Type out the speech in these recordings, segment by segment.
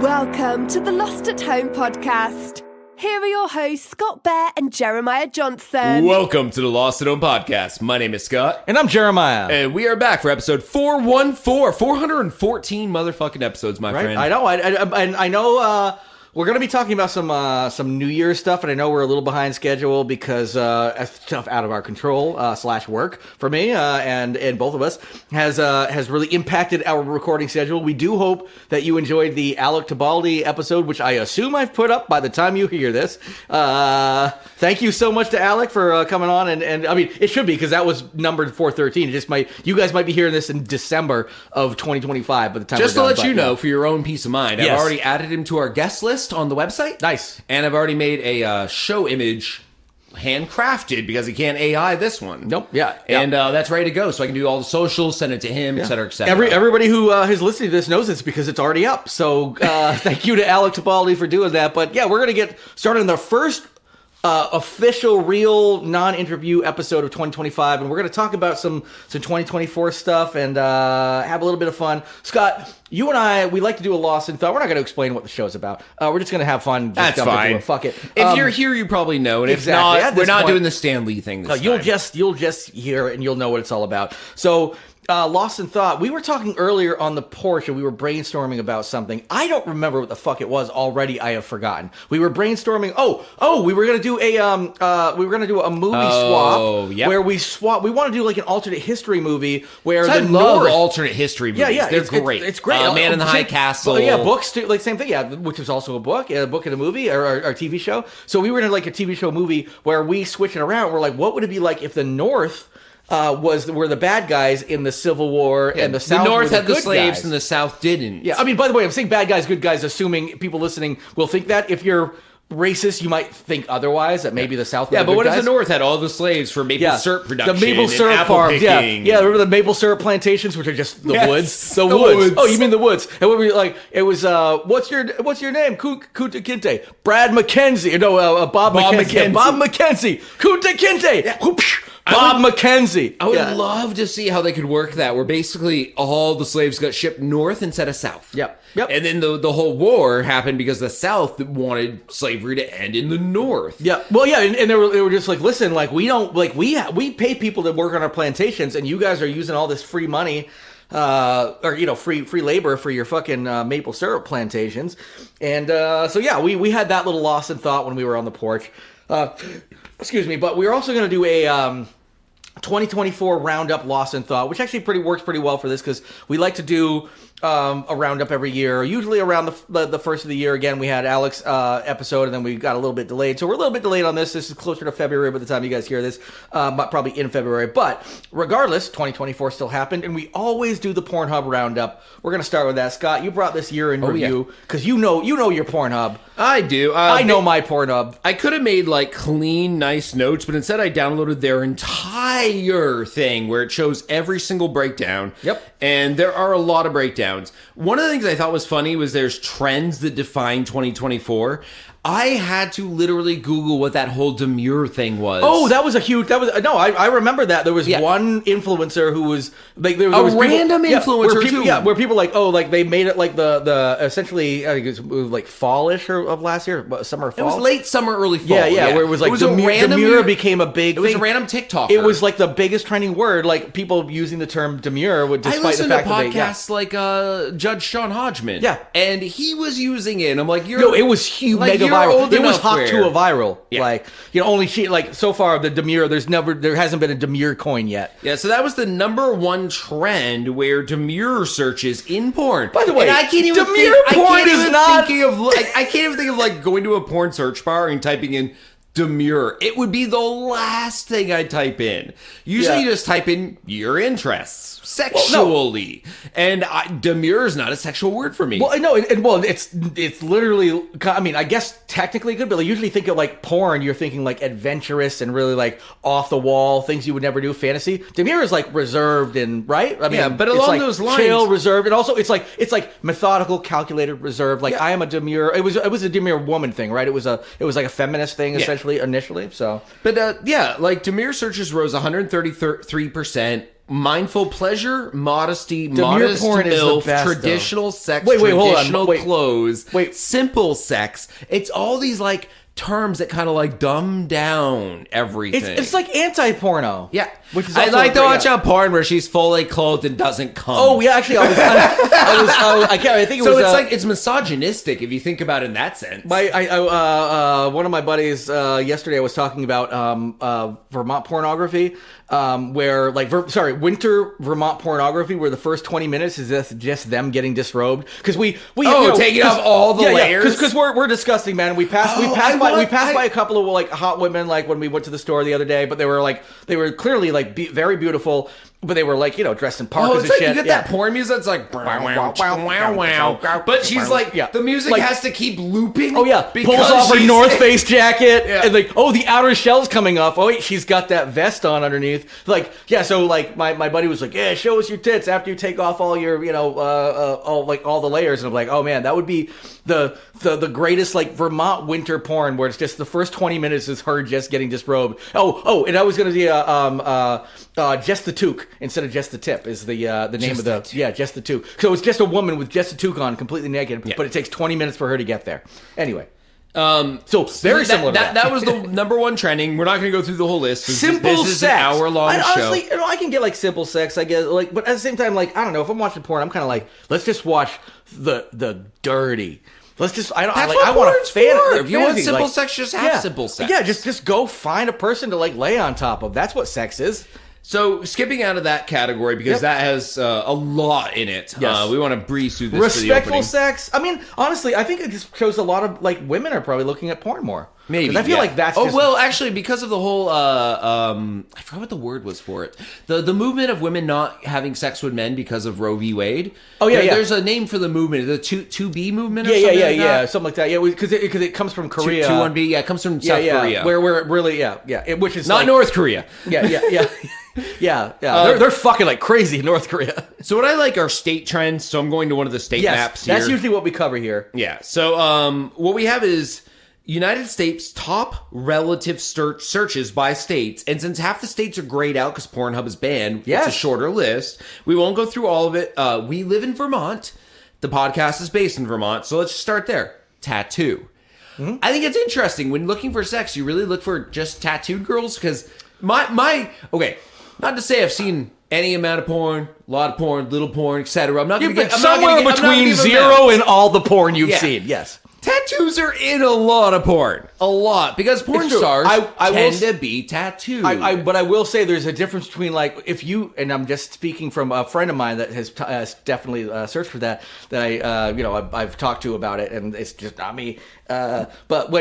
Welcome to the Lost at Home podcast. Here are your hosts, Scott Bear and Jeremiah Johnson. Welcome to the Lost at Home podcast. My name is Scott. And I'm Jeremiah. And we are back for episode 414. 414 motherfucking episodes, my friend. I know. I know we're going to be talking about some New Year's stuff, and I know we're a little behind schedule because stuff out of our control / work for me and both of us has really impacted our recording schedule. We do hope that you enjoyed the Alec Tabaldi episode, which I assume I've put up by the time you hear this. Thank you so much to Alec for coming on, and I mean it should be because that was numbered 413. It just you guys might be hearing this in December of 2025 by the time. Just we're to done, let you know, for your own peace of mind, Yes. I've already added him to our guest list on the website. Nice. And I've already made a show image handcrafted because he can't AI this one. Nope. Yeah. And that's ready to go. So I can do all the socials, send it to him, et cetera, et cetera. Everybody who is listening to this knows it's because it's already up. So thank you to Alec Tabaldi for doing that. But yeah, we're going to get started on the first official, real, non-interview episode of 2025. And we're going to talk about some 2024 stuff and have a little bit of fun. Scott, you and I, we like to do a Lost in Thought. We're not going to explain what the show's about. We're just going to have fun. That's fine. Fuck it. If you're here, you probably know. And exactly. if not, we're not doing the Stan Lee thing this time. You'll just hear it and you'll know what it's all about. So, Lost in Thought. We were talking earlier on the porch and we were brainstorming about something. I don't remember what the fuck it was already. I have forgotten. We were brainstorming. We were gonna do a movie swap. Yep. Where we swap. We want to do like an alternate history movie where I the love North. alternate history movies. Yeah, They're great. It's great. Man in the High Castle. Books too, like same thing. Yeah, which is also a book and a movie or our TV show. So we were in like a TV show movie where we switch it around. We're like, what would it be like if the North were the bad guys in the Civil War and the South? The North had the good slaves guys. and the South didn't. Yeah, I mean, by the way, I'm saying bad guys, good guys, assuming people listening will think that. If you're racist, you might think otherwise, that maybe the South were the but good what guys. if the North had all the slaves for maple syrup production? The maple syrup and apple farms, picking? yeah. Remember the maple syrup plantations, which are just the woods? The woods. Oh, you mean the woods? And we were like, it was what's your name? Kunta Kinte, Brad McKenzie. No, Bob McKenzie. Yeah, Bob McKenzie. Kunta Kinte. Yeah. Bob McKenzie. I would love to see how they could work that, where basically all the slaves got shipped north instead of south. Yep. And then the whole war happened because the South wanted slavery to end in the North. Yeah. Well, yeah, and they were just like, listen, like we don't like we pay people to work on our plantations, and you guys are using all this free money. Or free labor for your fucking maple syrup plantations, and so yeah, we had that little lost in thought when we were on the porch. Excuse me, but we were also going to do a 2024 Roundup Lost in Thought, which actually works pretty well for this because we like to do a roundup every year, usually around the first of the year. Again, we had Alex episode, and then we got a little bit delayed. So we're a little bit delayed on this. This is closer to February by the time you guys hear this, but probably in February. But regardless, 2024 still happened, and we always do the Pornhub roundup. We're going to start with that. Scott, you brought this year in review because you know your Pornhub. I do. I know my Pornhub. I could have made like clean, nice notes, but instead I downloaded their entire thing where it shows every single breakdown. Yep. And there are a lot of breakdowns. One of the things I thought was funny was there's trends that define 2024. I had to literally Google what that whole demure thing was. Oh, that was I remember that. There was one influencer who was like there was random influencer too. Where people like they made it like the essentially I think it was like fallish of last year, summer fall. It was late summer, early fall. Yeah, where it was like demure became a big thing. It was a random TikToker. It was like the biggest trending word, like people using the term demure despite the fact that I listened to podcasts like Judge Sean Hodgman. Yeah. And he was using it. And I'm like, it was huge, like, mega viral. It was hot to a viral. Yeah. Like, only so far the demure, there hasn't been a demure coin yet. Yeah, so that was the number one trend where demure searches in porn. By the way, and I can't even think of like going to a porn search bar and typing in demure. It would be the last thing I type in. Usually you just type in your interests sexually. And demure is not a sexual word for me. Well, no, it's literally, I mean, I guess technically it could, but I usually think of like porn, you're thinking like adventurous and really like off the wall, things you would never do, fantasy. Demure is like reserved and, right? I mean, but along those lines, chill, reserved, and also it's like methodical, calculated, reserved. Like I am a demure. It was a demure woman thing, right? It was like a feminist thing essentially initially. So, but like demure searches rose 133%. mindful pleasure, modesty, Demure modest porn is the MILF, best, traditional sex, Wait, hold on. traditional Wait. clothes, Wait. simple sex. It's all these like terms that kind of like dumb down everything. It's like anti-porno. yeah. Which is I also like to great- watch a porn where she's fully clothed and doesn't come. Oh yeah, actually, I think it So was. it's like it's misogynistic if you think about it in that sense. One of my buddies yesterday was talking about Vermont pornography, where like winter Vermont pornography, where the first 20 minutes is just them getting disrobed because we taking off all the layers? because we're disgusting, man. We passed by a couple of like hot women like when we went to the store the other day, but they were clearly like very beautiful. But they were like, dressed in parkas and like shit. You get that porn music that's like, wow. But she's like, the music has to keep looping. Oh yeah, pulls off her North Face jacket, and like, the outer shell's coming off. Oh wait, she's got that vest on underneath. Like, yeah, so like my buddy was like, yeah, show us your tits after you take off all your, all the layers. And I'm like, oh man, that would be the greatest like Vermont winter porn where it's just the first 20 minutes is her just getting disrobed. And I was gonna be just the toque instead of just the tip is the name of the just the toque. So it's just a woman with just a toque on, completely naked, but it takes 20 minutes for her to get there. Anyway. So very similar to that. That was the number one trending. We're not going to go through the whole list. Simple this is sex. An hour-long show. Honestly, I can get like simple sex, I guess. Like, but at the same time, like I don't know if I'm watching porn, I'm kind of like, let's just watch the dirty. Let's just. I want a fantasy. If you want simple sex, just have simple sex. Yeah, just go find a person to like lay on top of. That's what sex is. So skipping out of that category because that has a lot in it. Yes. We want to breeze through this. Respectful sex. I mean, honestly, I think it just shows a lot of like women are probably looking at porn more. Maybe I feel like that's. Actually, because of the whole, I forgot what the word was for it. The movement of women not having sex with men because of Roe v. Wade. Oh yeah, There's a name for the movement, the 2B movement. Or something like that. Yeah, because it comes from Korea. 2-1B. Yeah, it comes from South Korea. Where we're really which is not like, North Korea. Yeah. They're fucking like crazy in North Korea. So what I like are state trends. So I'm going to one of the state maps here. That's usually what we cover here. Yeah. So what we have is United States top relative searches by states. And since half the states are grayed out because Pornhub is banned, it's a shorter list. We won't go through all of it. We live in Vermont. The podcast is based in Vermont. So let's just start there. Tattoo. Mm-hmm. I think it's interesting. When looking for sex, you really look for just tattooed girls because okay, not to say I've seen any amount of porn, a lot of porn, little porn, etc. I'm not going to get somewhere between 0 and all the porn you've seen. Yes. Tattoos are in a lot of porn. A lot. Because porn stars tend to be tattooed. But I will say there's a difference between, like, if you, and I'm just speaking from a friend of mine that has definitely searched for that I've talked to about it, and it's just not me. But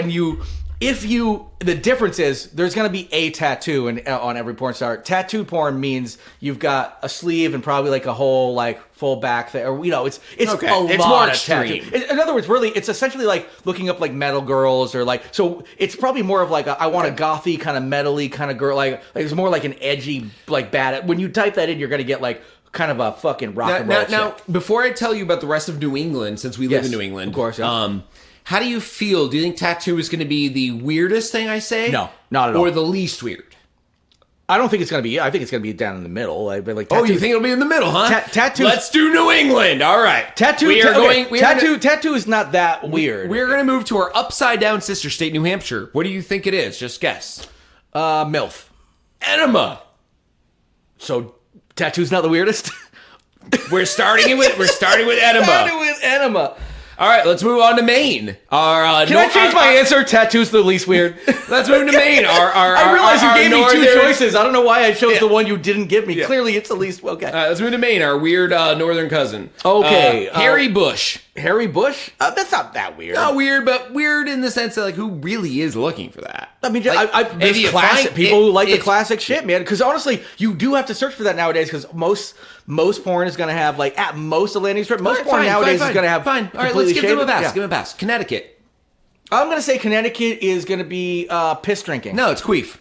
the difference is there's going to be a tattoo on every porn star. Tattoo porn means you've got a sleeve and probably like a whole like full back thing, or it's okay. a lot It's more of extreme. tattoo. In other words, really, it's essentially like looking up like metal girls or like. So it's probably more of like I want a gothy kind of metally kind of girl. Like it's more like an edgy like bad. When you type that in, you're going to get like kind of a fucking rock and roll. Now, before I tell you about the rest of New England, since we live in New England, of course. Yeah. How do you feel? Do you think tattoo is going to be the weirdest thing I say? No, not at all. Or the least weird? I don't think it's going to be. I think it's going to be down in the middle. Like tattoo, you think it'll be in the middle, huh? Tattoo. Let's do New England. All right. Tattoo. Tattoo is not that weird. We're going to move to our upside down sister state, New Hampshire. What do you think it is? Just guess. MILF. Enema. So tattoo's not the weirdest. We're starting with enema. Starting with enema. All right, let's move on to Maine. Can I change my answer? Tattoo's the least weird. Let's move to Maine. I realize you gave me two choices. I don't know why I chose the one you didn't give me. Yeah. Clearly, it's the least. Okay. Let's move to Maine, our weird northern cousin. Okay. Harry Bush. Harry Bush? That's not that weird. Not weird, but weird in the sense that, like, who really is looking for that? I mean, like, there's classic people who like the classic shit, man. Because honestly, you do have to search for that nowadays. Because most porn is going to have like at most a landing strip. Most porn nowadays is going to have. Fine. All right, let's give them a pass. Give them a pass. Connecticut. I'm going to say Connecticut is going to be piss drinking. No, it's queef.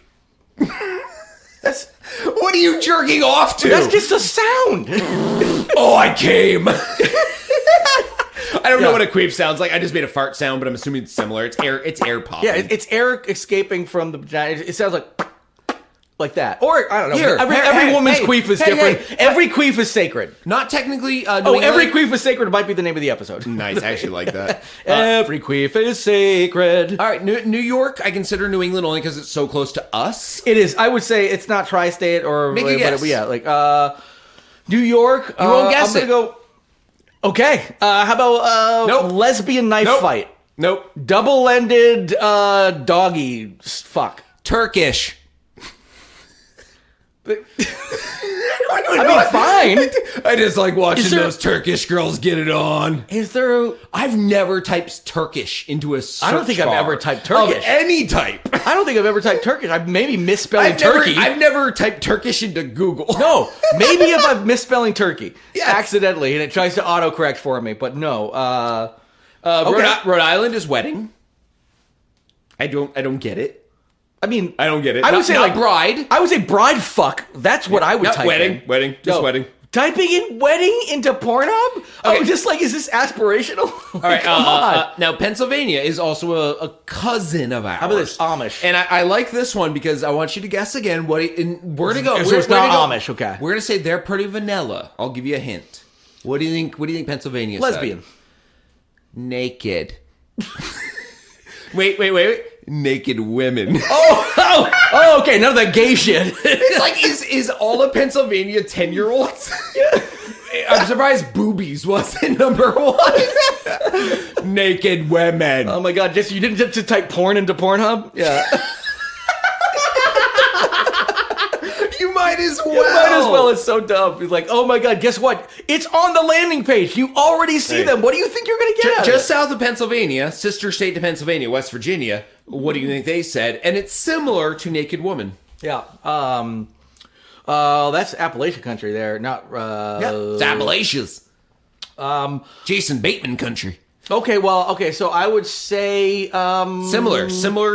That's what are you jerking off to? That's just a sound. Oh, I came. I don't know what a queef sounds like. I just made a fart sound, but I'm assuming it's similar. It's air popping. Yeah, it's air escaping from the vagina. It sounds like. Like that. Or, I don't know. Here, every woman's hey, queef is different. Every queef is sacred. Not technically. Every queef is sacred might be the name of the episode. Nice, I actually like that. Every queef is sacred. All right, New York. I consider New England only because it's so close to us. It is. I would say it's not tri-state or Make a guess. Yeah, like New York. You won't guess I'm gonna go. Okay. How about Nope. lesbian knife fight? Nope. Double-ended doggy fuck. Turkish. I mean, fine. I just like watching those Turkish girls get it on. Is there? I've never typed Turkish into a search I don't think I've bar ever typed Turkish. of any type. I don't think I've ever typed Turkish. I've maybe misspelling turkey. I've never typed Turkish into Google. No, maybe if I'm misspelling turkey Yes. accidentally and it tries to autocorrect for me, but no. Rhode Island is wedding. I don't get it. I mean, I don't get it. I would Not- say not like bride. I would say bride fuck. That's what I would Not type wedding. in. Wedding. Just wedding. Typing in wedding into Pornhub? Okay. I'm just like, is this aspirational? All right. Come on. Now, Pennsylvania is also a cousin of ours. How about this? Amish. And I like this one because I want you to guess again what and where to go. So Where- it's where to not go. Amish, okay. We're gonna say they're pretty vanilla. I'll give you a hint. What do you think? What do you think Pennsylvania? Lesbian. Said? Naked. Wait. Naked women. Oh, okay. None of that gay shit. It's like is all of Pennsylvania 10-year-olds? I'm surprised boobies wasn't number one. Naked women. Oh my god! You didn't just type porn into Pornhub? Yeah. You might as well. Might as well. It's so dumb. It's like, oh my god, guess what? It's on the landing page. You already see them. What do you think you're going to get? out of Just it? south of Pennsylvania, sister state to Pennsylvania, West Virginia. What do you think they said? And it's similar to Naked Woman. Yeah. That's Appalachian country there. Not. It's Appalachians. Jason Bateman country. Okay. Well. Okay. So I would say Similar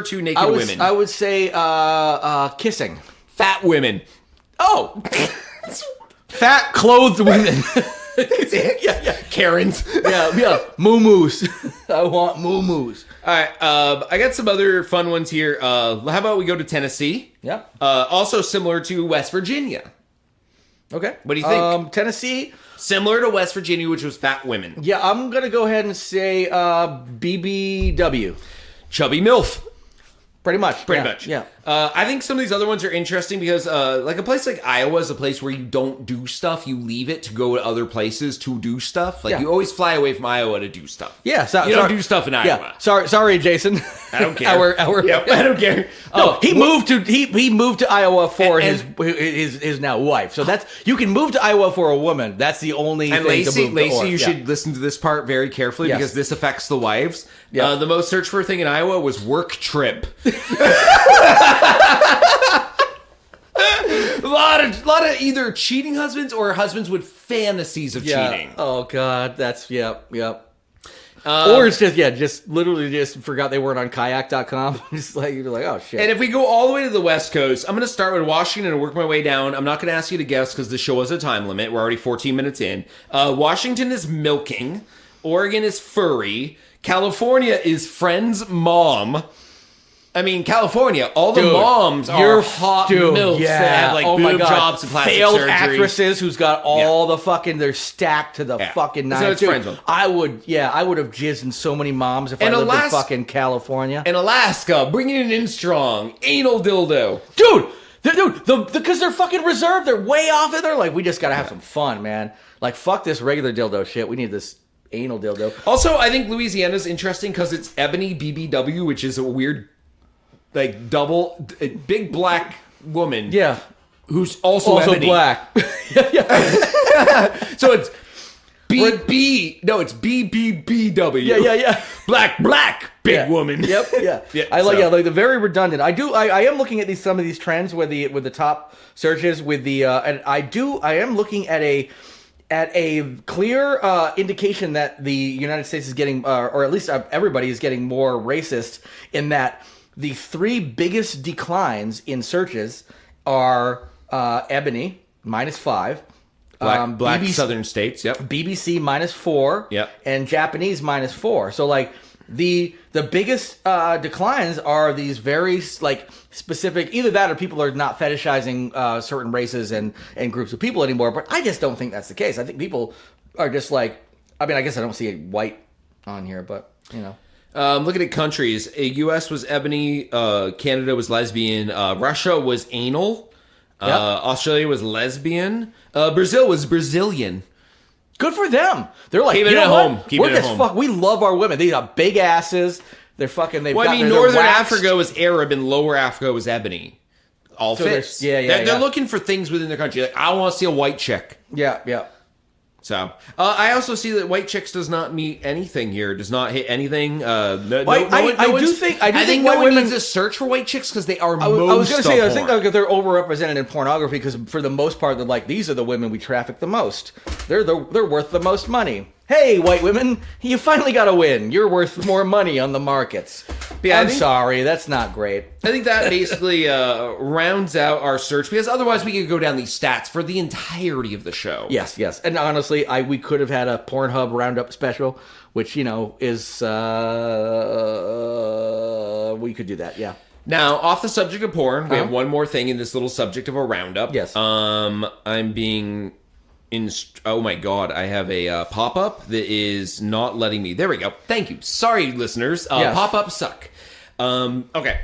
to Naked Women. I would say kissing. Fat women. Oh. Fat clothed women. That's it. Yeah. Karens. yeah. Moo-moos. I want moo-moos. All right, I got some other fun ones here. How about we go to Tennessee? Yeah. Also similar to West Virginia. Okay. What do you think? Tennessee. Similar to West Virginia, which was fat women. Yeah, I'm going to go ahead and say BBW. Chubby MILF. Pretty much. Pretty much. Yeah. I think some of these other ones are interesting because, like a place like Iowa is a place where you don't do stuff. You leave it to go to other places to do stuff. Like Yeah. you always fly away from Iowa to do stuff. Yeah. You don't do stuff in Iowa. Yeah. Sorry, Jason. I don't care. Our Yep, I don't care. No, he moved to Iowa for And- his now wife. So that's you can move to Iowa for a woman. That's the only And thing to move Lacey, to. you should listen to this part very carefully Yes. because this affects the wives. Yeah. The most searched for thing in Iowa was work trip. a lot of either cheating husbands or husbands with fantasies of cheating. Oh God, that's yep. Or it's just literally forgot they weren't on kayak.com. Just like you're like, oh shit. And if we go all the way to the West Coast, I'm going to start with Washington and work my way down. I'm not going to ask you to guess because the show has a time limit. We're already 14 minutes in. Washington is milking. Oregon is furry. California is friend's mom. I mean, California, all the moms are hot milfs that have like boob jobs and plastic failed surgery. actresses who's got all the fucking, they're stacked to the fucking nine. So it's friends with them. I would have jizzed in so many moms if I lived in fucking California. In Alaska, bringing it in strong, anal dildo. Because they're fucking reserved. They're way off it. They're like, we just gotta have some fun, man. Like, fuck this regular dildo shit. We need this anal dildo. Also, I think Louisiana's interesting because it's ebony BBW, which is a weird, like big black woman. Yeah. Who's also ebony. black. So it's it's BBBW. Yeah. Black big woman. Yep. Yeah. I like the very redundant. I am looking at some of these trends with the top searches with the and I am looking at a clear indication that the United States is getting or at least everybody is getting more racist in that the three biggest declines in searches are ebony -5. Black southern states, yep. BBC -4, Yep. and Japanese -4. So like The biggest declines are these very like specific, either that or people are not fetishizing certain races and groups of people anymore. But I just don't think that's the case. I think people are just like, I mean, I guess I don't see a white on here, but you know. Looking at countries, U.S. was ebony, Canada was lesbian, Russia was anal, Australia was lesbian, Brazil was Brazilian. Good for them. They're like, keep it you at know home. What? Keep it at home. We love our women. They got big asses. They're fucking. They've well, got, I mean, they're Northern waxed. Africa was Arab and Lower Africa was ebony. All So fits. they're looking for things within their country. Like, I want to see a white chick. Yeah. So, I also see that white chicks does not meet anything here. Does not hit anything. I think no white one women needs to search for white chicks because they are I was going to say, I think porn. they're overrepresented in pornography because for the most part, they're like, these are the women we traffic the most. They're worth the most money. Hey, white women, you finally got a win. You're worth more money on the markets. Yeah, I'm sorry, that's not great. I think that basically rounds out our search because otherwise we could go down these stats for the entirety of the show. Yes. And honestly, we could have had a Pornhub Roundup special, which, you know, is... we could do that, yeah. Now, off the subject of porn, we have one more thing in this little subject of a roundup. Yes. I'm being... oh my god, I have a pop-up that is not letting me. There we go. Thank you. Sorry, listeners. Yes. Pop-ups suck. Okay.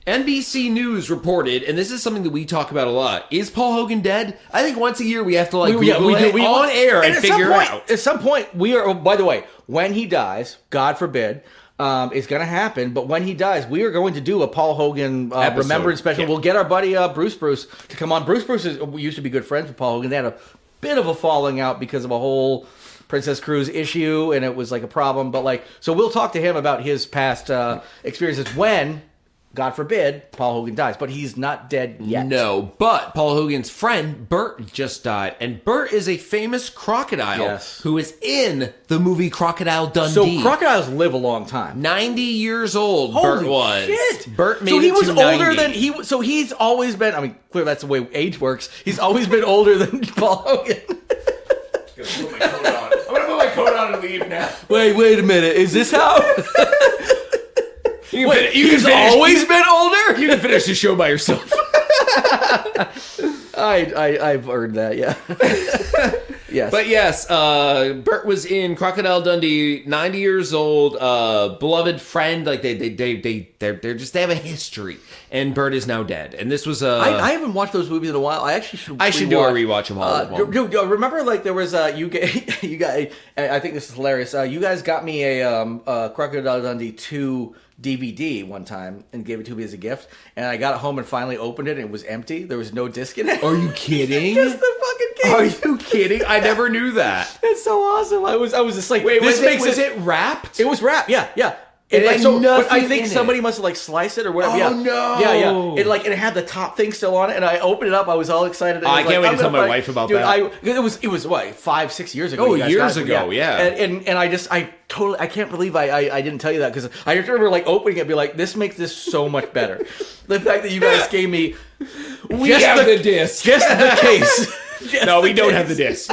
NBC News reported, and this is something that we talk about a lot, is Paul Hogan dead? I think once a year we have to Google it on air and figure out. At some point, we are... by the way, when he dies, God forbid... it's going to happen, but when he dies, we are going to do a Paul Hogan remembrance special. Yeah. We'll get our buddy Bruce to come on. Bruce we used to be good friends with Paul Hogan. They had a bit of a falling out because of a whole Princess Cruise issue, and it was like a problem. But so we'll talk to him about his past experiences when, God forbid, Paul Hogan dies. But he's not dead yet. No, but Paul Hogan's friend, Bert, just died. And Bert is a famous crocodile who is in the movie Crocodile Dundee. So crocodiles live a long time. 90 years old, Holy Bert was. Shit. Bert made so he it was to older 90. than So he's always been. I mean, clearly that's the way age works. He's always been older than Paul Hogan. I'm going to put my coat on and leave now. Wait a minute. Is this how? He's always been older? You can finish the show by yourself. I've earned that, yeah. Yes. But yes, Bert was in Crocodile Dundee, 90 years old, beloved friend. Like they have a history. And Bert is now dead. And this was I haven't watched those movies in a while. I should do a rewatch of all of them. Remember, there was you guys. I think this is hilarious. You guys got me a Crocodile Dundee 2 DVD one time and gave it to me as a gift, and I got it home and finally opened it and it was empty. There was no disc in it. Are you kidding? Just the fucking case. Are you kidding? I never knew that. It's so awesome. I was just like, wait, was it wrapped? It was wrapped. Yeah. It had nothing I think in somebody it. must have sliced it or whatever. Oh, no. Yeah. It had the top thing still on it, and I opened it up. I was all excited. And I can't wait to tell my wife about that. It was what 5-6 years ago. Oh, you guys years got it. ago, yeah. And I can't believe I didn't tell you that because I just remember opening it and be like, this makes this so much better. The fact that you guys gave me the disc, just the case. No, we don't have the disc.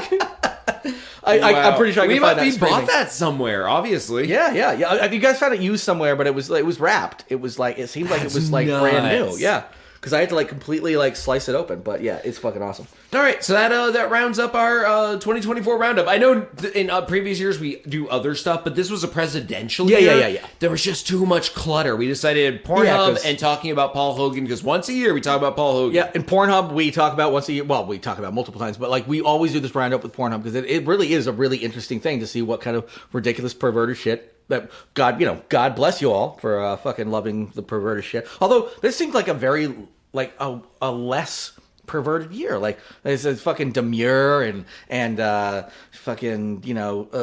I'm pretty sure I can find that. We bought that somewhere, obviously. Yeah. You guys found it used somewhere, but it was wrapped. It was it seemed like it was brand new. Yeah. Because I had to completely slice it open, but yeah, it's fucking awesome. All right, so that rounds up our 2024 roundup. I know in previous years we do other stuff, but this was a presidential year. Yeah. There was just too much clutter. We decided Pornhub and talking about Paul Hogan because once a year we talk about Paul Hogan. Yeah, in Pornhub we talk about once a year. Well, we talk about multiple times, but we always do this roundup with Pornhub because it really is a really interesting thing to see what kind of ridiculous perverted shit. That God bless you all for fucking loving the perverted shit. Although this seems like a very a less perverted year. It's fucking demure and fucking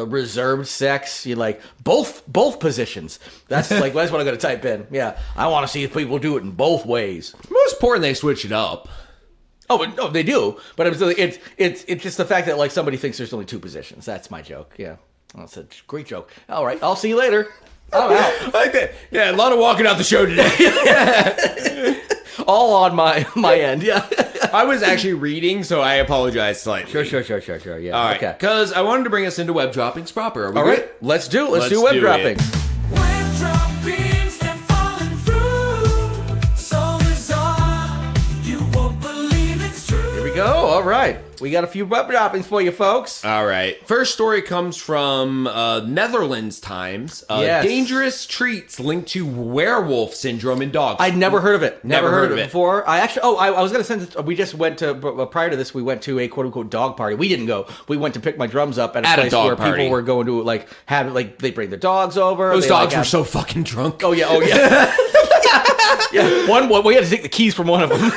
reserved sex. You both positions. That's that's what I'm gonna type in. Yeah, I want to see if people do it in both ways. Most porn they switch it up. Oh, but no, they do. But it's just the fact that somebody thinks there's only two positions. That's my joke. Yeah. That's a great joke. All right, I'll see you later. I'm out. Like that. Yeah, a lot of walking out the show today. All on my end, yeah. I was actually reading, so I apologize slightly. Sure, yeah. All right, okay. Because I wanted to bring us into web droppings proper. Are we All good? right, let's do web dropping. Web go. All right. We got a few web droppings for you, folks. All right. First story comes from Netherlands Times. Yes. Dangerous treats linked to werewolf syndrome in dogs. I'd never heard of it. Never heard of it before. I was going to send it. We just went to, prior to this, we went to a quote unquote dog party. We didn't go. We went to pick my drums up at a place where people were going to they bring their dogs over. Those dogs were so fucking drunk. Oh, yeah. Yeah, one we had to take the keys from one of them.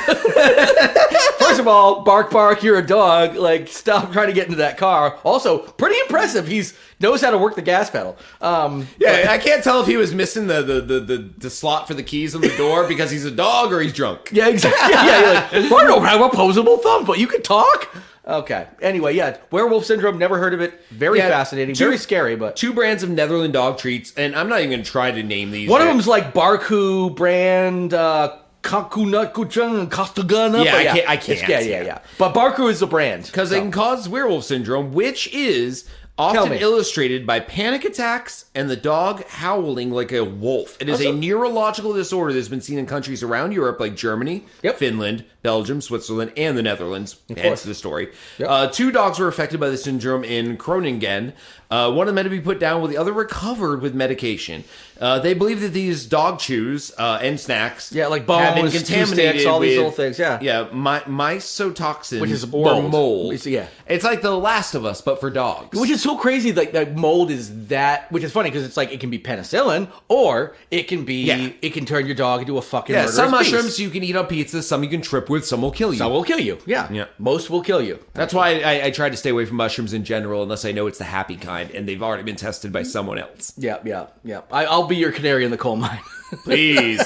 First of all, bark, you're a dog. Like, stop trying to get into that car. Also, pretty impressive. He's knows how to work the gas pedal. I can't tell if he was missing the slot for the keys on the door because he's a dog or he's drunk. Yeah, exactly. Yeah, you're like, I don't have opposable thumb, but you can talk? Okay. Anyway, yeah, werewolf syndrome, never heard of it. Very fascinating, very scary, but... 2 brands of Netherland dog treats, and I'm not even going to try to name these. One of them's like Barku brand, Kakunut Kastagana. Yeah, I can't. Yeah. But Barku is the brand. Because they can cause werewolf syndrome, which is often illustrated by panic attacks and the dog howling like a wolf. It is a neurological disorder that's been seen in countries around Europe like Germany, Finland, Belgium, Switzerland, and the Netherlands. Hence the story. Yep. 2 dogs were affected by the syndrome in Groningen. One of them had to be put down while the other recovered with medication. They believe that these dog chews and snacks like have been bones, contaminated sticks, all with, these little things, mycotoxins, which is mold. Yeah. It's like The Last of Us, but for dogs. Which is so crazy, like that mold is that, which is funny because it's like it can be penicillin or it can be, it can turn your dog into a fucking murderous some mushrooms beast. you can eat on pizza, some you can trip with, some will kill you. Some will kill you, yeah. Most will kill you. That's why I try to stay away from mushrooms in general unless I know it's the happy kind and they've already been tested by someone else. Yeah. I'll be your canary in the coal mine. Please.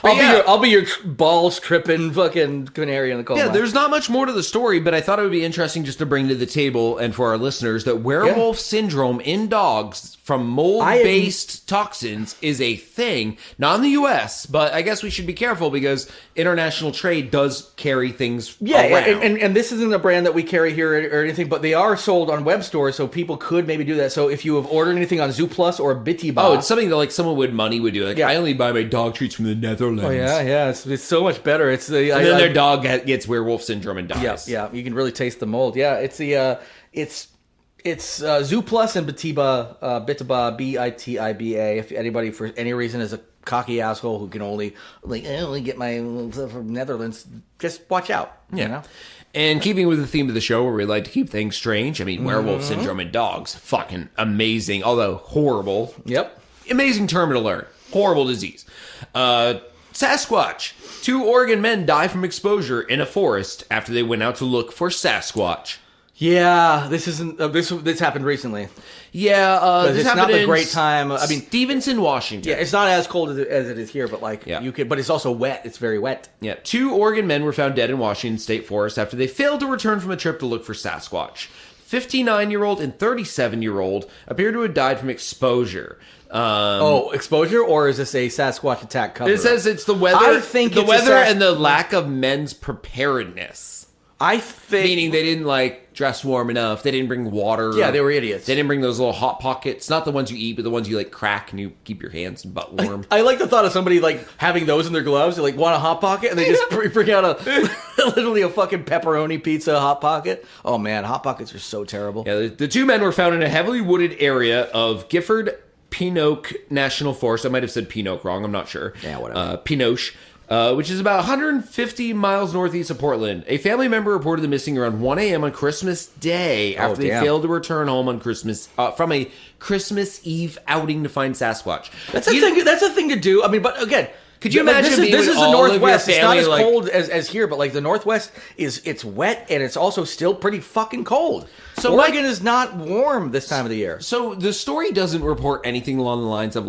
I'll be your balls tripping fucking canary in the coal mine. Yeah, there's not much more to the story, but I thought it would be interesting just to bring to the table and for our listeners that werewolf syndrome in dogs from mold-based toxins is a thing. Not in the U.S., but I guess we should be careful because international trade does carry things around. And this isn't a brand that we carry here or anything, but they are sold on web stores, so people could maybe do that. So if you have ordered anything on Zooplus or Bitiba... it's something that like someone with money would do. Like, I only buy my dog treats from the Netherlands. Oh, yeah. It's so much better. It's the... And then their dog gets werewolf syndrome and dies. Yeah. You can really taste the mold. Yeah, it's the... It's Zooplus and Bitiba, Bitiba, if anybody for any reason is a cocky asshole who can only get my stuff from Netherlands, just watch out. Yeah. You know? And keeping with the theme of the show where we like to keep things strange, I mean, werewolf syndrome in dogs, fucking amazing, although horrible. Yep. Amazing term to learn. Horrible disease. Sasquatch. 2 Oregon men die from exposure in a forest after they went out to look for Sasquatch. Yeah, this isn't. This happened recently. Yeah, this it's happened not the great time. I mean, Stevenson, Washington. Yeah, it's not as cold as it is here, but you could. But it's also wet. It's very wet. Yeah, 2 Oregon men were found dead in Washington State Forest after they failed to return from a trip to look for Sasquatch. 59-year-old and 37-year-old appear to have died from exposure. Exposure, or is this a Sasquatch attack cover? It says it's the weather. I think the weather and the lack of men's preparedness. I think... Meaning they didn't, dress warm enough. They didn't bring water. Yeah, they were idiots. They didn't bring those little Hot Pockets. Not the ones you eat, but the ones you, crack and you keep your hands and butt warm. I like the thought of somebody, having those in their gloves. They, want a Hot Pocket, and they just bring out literally a fucking pepperoni pizza Hot Pocket. Oh, man, Hot Pockets are so terrible. Yeah, the 2 men were found in a heavily wooded area of Gifford Pinot National Forest. I might have said Pinot wrong. I'm not sure. Yeah, whatever. Pinoche. Which is about 150 miles northeast of Portland. A family member reported them missing around 1 a.m. on Christmas Day after they failed to return home on Christmas from a Christmas Eve outing to find Sasquatch. That's a thing to do. I mean, but again, could you imagine this is the Northwest? It's not as like, cold as here, but the Northwest it's wet and it's also still pretty fucking cold. So Oregon is not warm this time of the year. So the story doesn't report anything along the lines of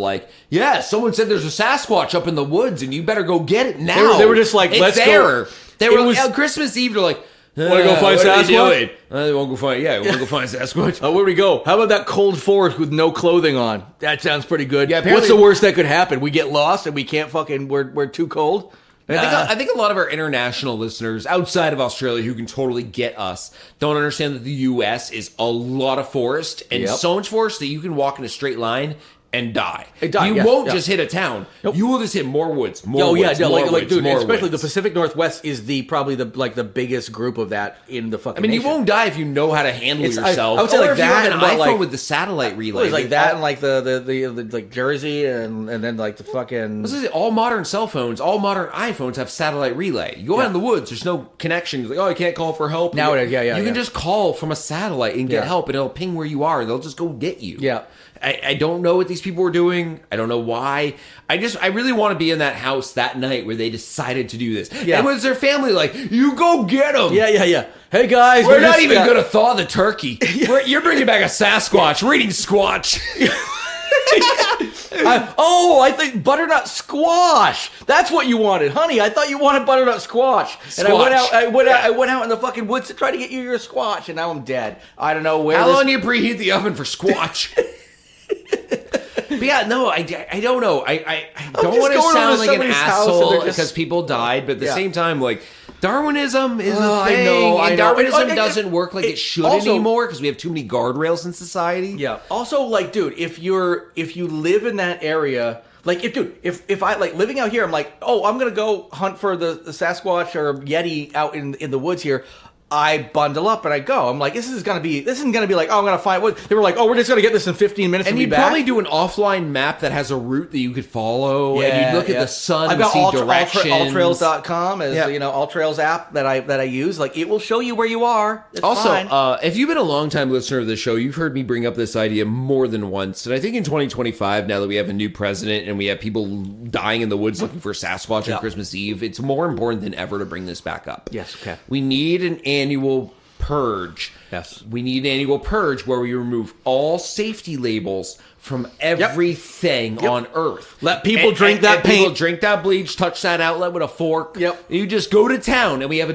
someone said there's a Sasquatch up in the woods and you better go get it now. They were just like, let's go. They were on Christmas Eve. They're like, want to go find Sasquatch? They won't go find. Yeah, we'll go find Sasquatch. Where we go? How about that cold forest with no clothing on? That sounds pretty good. Yeah, what's the worst that could happen? We get lost and we can't fucking. We're too cold. I think a lot of our international listeners outside of Australia who can totally get us don't understand that the U.S. is a lot of forest and so much forest that you can walk in a straight line and die. You won't just hit a town. Nope. You will just hit more woods, more woods, more woods, dude, more especially woods. the Pacific Northwest is probably the biggest group of that in the fucking nation. You won't die if you know how to handle yourself. I would say like if that, you have an iPhone with the satellite relay. It's like that, and like the like Jersey, and then like the fucking. All modern cell phones, all modern iPhones have satellite relay. You go out in the woods, there's no connection. You're like, oh, I can't call for help. Nowadays, you can just call from a satellite and get help, and it'll ping where you are, and they'll just go get you. Yeah. I don't know what these people were doing. I don't know why. I really want to be in that house that night where they decided to do this. Yeah. And was their family like, you go get them. Yeah. Hey guys, we're not even going to thaw the turkey. You're bringing back a Sasquatch. We're eating squatch. I think butternut squash. That's what you wanted, honey. I thought you wanted butternut squash. And I went out in the fucking woods to try to get you your squash, and now I'm dead. I don't know where. How long do you preheat the oven for squatch? But yeah, no, I don't know. I don't want to sound like an asshole because people died, but at the same time, like, Darwinism is a thing, and Darwinism doesn't work like it should anymore because we have too many guardrails in society. Yeah. Also, like, dude, if you live in that area, like, if I like living out here, I'm like, oh, I'm gonna go hunt for the Sasquatch or Yeti out in the woods here. I bundle up and I go. I'm like, this isn't gonna be like, oh, I'm gonna find what they were like. Oh, we're just gonna get this in 15 minutes and be back. Probably do an offline map that has a route that you could follow, and you look at the sun. I've got see directions. alltrails.com as All Trails app that I use. Like, it will show you where you are. It's fine. If you've been a long time listener of the show, you've heard me bring up this idea more than once. And I think in 2025, now that we have a new president and we have people dying in the woods looking for Sasquatch on Christmas Eve, it's more important than ever to bring this back up. Yes. Okay. We need an annual purge. Yes. We need an annual purge where we remove all safety labels from everything on Earth. Let people drink that paint. People drink that bleach, touch that outlet with a fork. Yep. You just go to town, and we have a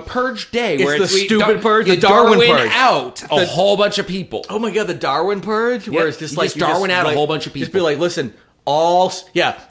purge day where it's the stupid purge, the Darwin purge. Out a whole bunch of people. Oh my god, the Darwin purge, where it's just like Darwin out a whole bunch of people. Just be like, listen. Oh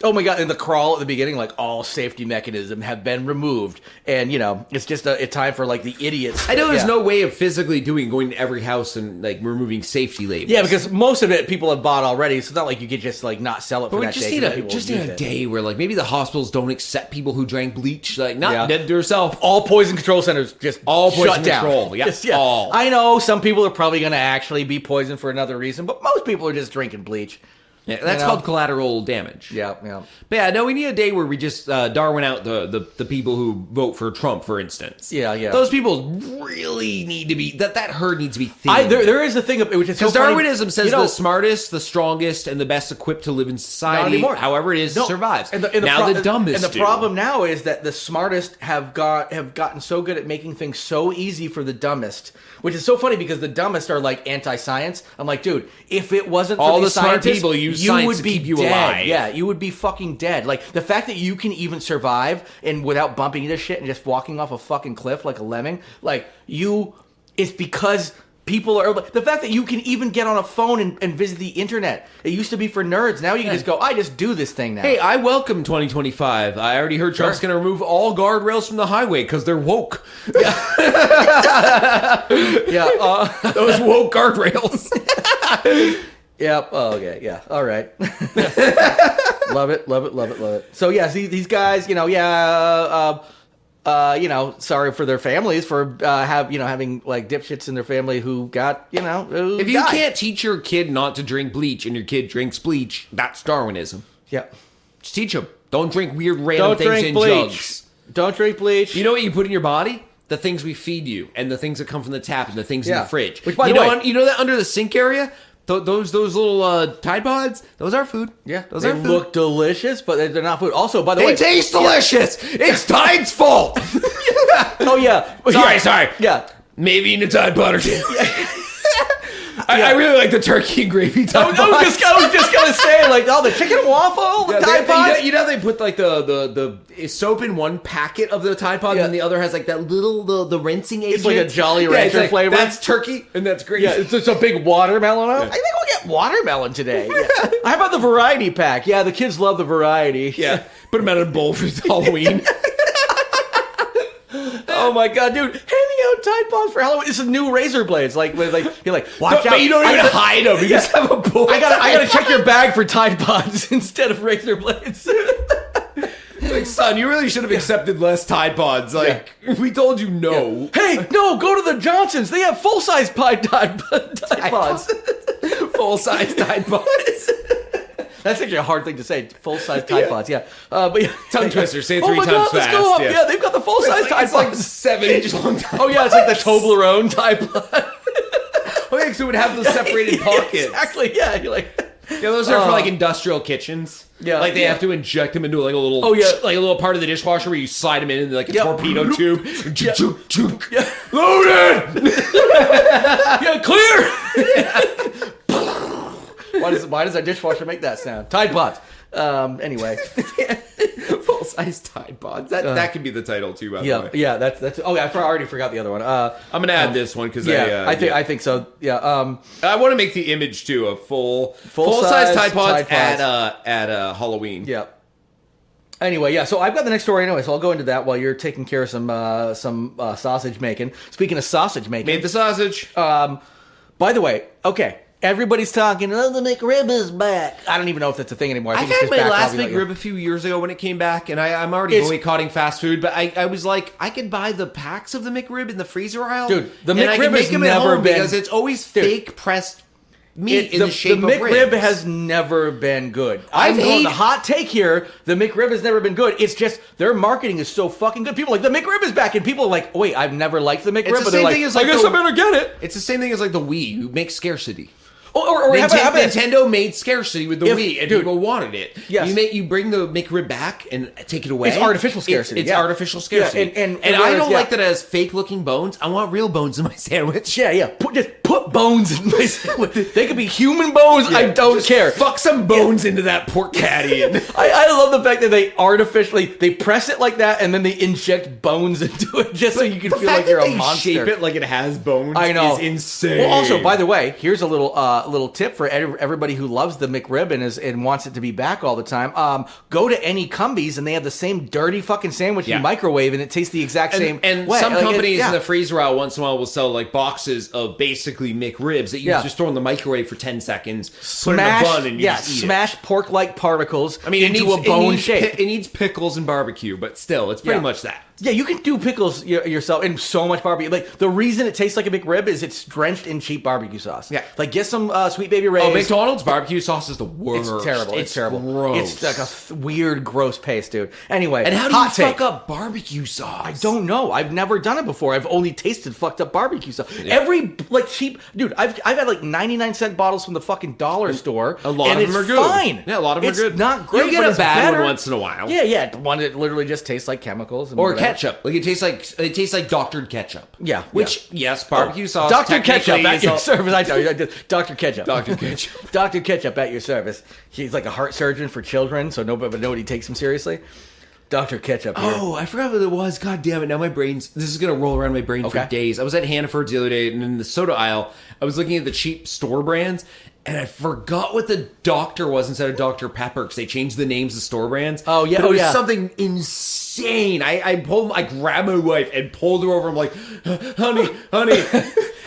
my god! In the crawl at the beginning, like, all safety mechanisms have been removed, and it's just a time for like the idiots. I know there's no way of physically going to every house and like removing safety labels. Yeah, because most of it people have bought already, so it's not like you could just like not sell it for that day. But we just need a day where like maybe the hospitals don't accept people who drank bleach, like not dead to yourself. All poison control centers just all shut poison down. Control. Yeah, all. I know some people are probably going to actually be poisoned for another reason, but most people are just drinking bleach. Yeah, that's called collateral damage. Yeah. But yeah, no, we need a day where we just Darwin out the people who vote for Trump, for instance. Yeah. Those people really need to be that herd needs to be thinned. There is a thing which is because Darwinism says the smartest, the strongest, and the best equipped to live in society, however it is, survives. And the dumbest. And the problem now is that the smartest have gotten so good at making things so easy for the dumbest, which is so funny because the dumbest are like anti-science. I'm like, dude, if it wasn't for all the smart people use you science would to be keep you dead. alive. Yeah, you would be fucking dead. Like, the fact that you can even survive and without bumping into shit and just walking off a fucking cliff like a lemming, like, it's because people are, the fact that you can even get on a phone and visit the internet. It used to be for nerds. Now you can just go, I just do this thing now. Hey, I welcome 2025. I already heard Trump's going to remove all guardrails from the highway because they're woke. Those woke guardrails. Yep. Oh, okay. Yeah. All right. Love it. So yeah, see, these guys, sorry for their families for having like dipshits in their family who got, who if you died. can't teach your kid not to drink bleach and your kid drinks bleach, that's Darwinism. Yeah. Just teach them. Don't drink weird random things in jugs. Don't drink bleach. You know what you put in your body? The things we feed you and the things that come from the tap and the things in the fridge. Which, by the way, you know that under the sink area? Those little Tide Pods, those are food. Yeah, those they are food. Look delicious, but they're not food. Also, by the way, they taste delicious. It's Tide's fault. Oh yeah, sorry. Yeah, maybe in a Tide Pod or two. I really like the turkey and gravy Tide Pods. I was just gonna say, like, the chicken and waffle Tide Pods. You know they put like the soap in one packet of the Tide Pod, and the other has like that little the rinsing agent. It's like a Jolly Rancher flavor. That's turkey and that's gravy. Yeah, it's just a big watermelon. I think we'll get watermelon today. Yeah. How about the variety pack? Yeah, the kids love the variety. Yeah, put them out in a bowl for Halloween. Oh my god, dude! Handing out Tide Pods for Halloween. It's a new razor blades. Like you're like, watch out. But you don't even hide them. You just have a bowl. I gotta check your bag for Tide Pods instead of razor blades. Like, son, you really should have accepted less Tide Pods. Like, we told you no. Hey, no, go to the Johnsons. They have full-size Tide Pods. Full-size Tide Pods. That's actually a hard thing to say. Full-size Tide Pods, yeah. But Tongue twister. Say it 3 my times God, fast. let's go up. Yeah, they've got the full-size Tide It's like Pods. 7 inches long Tide Oh, yeah, it's like the Toblerone Tide Pod. Okay, so it would have those separated pockets. Exactly, yeah. You're like... Yeah, those are for like industrial kitchens. Yeah, like they have to inject them into like a little, like a little part of the dishwasher where you slide them in like a torpedo tube. Loaded. Yeah, clear. Why does our dishwasher make that sound? Tide Pods. Anyway, full size Tide Pods. That could be the title too. By the way. Yeah. That's. Oh, I already forgot the other one. I'm gonna add this one because I think so. Yeah. I want to make the image too of full size Tide Pods at Halloween. Yeah. Anyway, yeah. So I've got the next story anyway, so I'll go into that while you're taking care of some sausage making. Speaking of sausage making, made the sausage. By the way, okay. Everybody's talking, oh, the McRib is back. I don't even know if that's a thing anymore. I think had my last McRib a few years ago when it came back, and I'm already boycotting fast food, but I was like, I could buy the packs of the McRib in the freezer aisle. Dude, the McRib has never been... Because it's always fake pressed meat in the shape of ribs. The McRib has never been good. I'm going the hot take here. The McRib has never been good. It's just their marketing is so fucking good. People are like, the McRib is back, and people are like, wait, I've never liked the McRib, but they're like, I guess I better get it. It's the same thing as like the Wii. You make scarcity. Or Nintendo made scarcity with the Wii, and people wanted it. Yes. You bring the McRib back and take it away. It's artificial scarcity. It's artificial scarcity. Yeah, and I don't like that it has fake looking bones. I want real bones in my sandwich. Yeah. Just put bones in my sandwich. They could be human bones. Yeah, I don't care. Fuck some bones into that pork patty. And I love the fact that they press it like that, and then they inject bones into it just so you can feel like you're a monster. Shape it like it has bones. I know. Is insane. Well, also, by the way, here's a little tip for everybody who loves the McRib and wants it to be back all the time. Go to any Cumbies and they have the same dirty fucking sandwich you microwave and it tastes the exact same. And way. some companies in the freezer aisle once in a while will sell like boxes of basically McRibs that you just throw in the microwave for 10 seconds, put in a bun, and you just eat smash pork-like particles into a bone shape. It needs pickles and barbecue, but still, it's pretty much that. Yeah, you can do pickles yourself and so much barbecue. Like, the reason it tastes like a McRib is it's drenched in cheap barbecue sauce. Yeah. Like, get some Sweet Baby Ray's. Oh, McDonald's barbecue sauce is the worst. It's terrible. It's terrible. Gross. It's like a weird, gross paste, dude. Anyway, and how do you fuck up barbecue sauce? I don't know. I've never done it before. I've only tasted fucked up barbecue sauce. Yeah. Every, cheap... Dude, I've had, 99-cent bottles from the fucking dollar store. A lot of them are good. Fine. Yeah, a lot of them are good. It's not great, You get a bad one once in a while. Yeah. One that literally just tastes like chemicals. Or ketchup. Like, it tastes like doctored ketchup. Yeah. Which, yes, barbecue sauce. Dr. Ketchup at your service. I tell you, Dr. Ketchup. Dr. Ketchup. Dr. Ketchup at your service. He's like a heart surgeon for children, so nobody takes him seriously. Dr. Ketchup here. Oh, I forgot what it was. God damn it. Now this is going to roll around my brain for days. I was at Hannaford's the other day, and in the soda aisle, I was looking at the cheap store brands, and I forgot what the doctor was instead of Dr. Pepper, because they changed the names of store brands. Oh, yeah. But it was something insane. I grabbed my wife and pulled her over. I'm like, honey.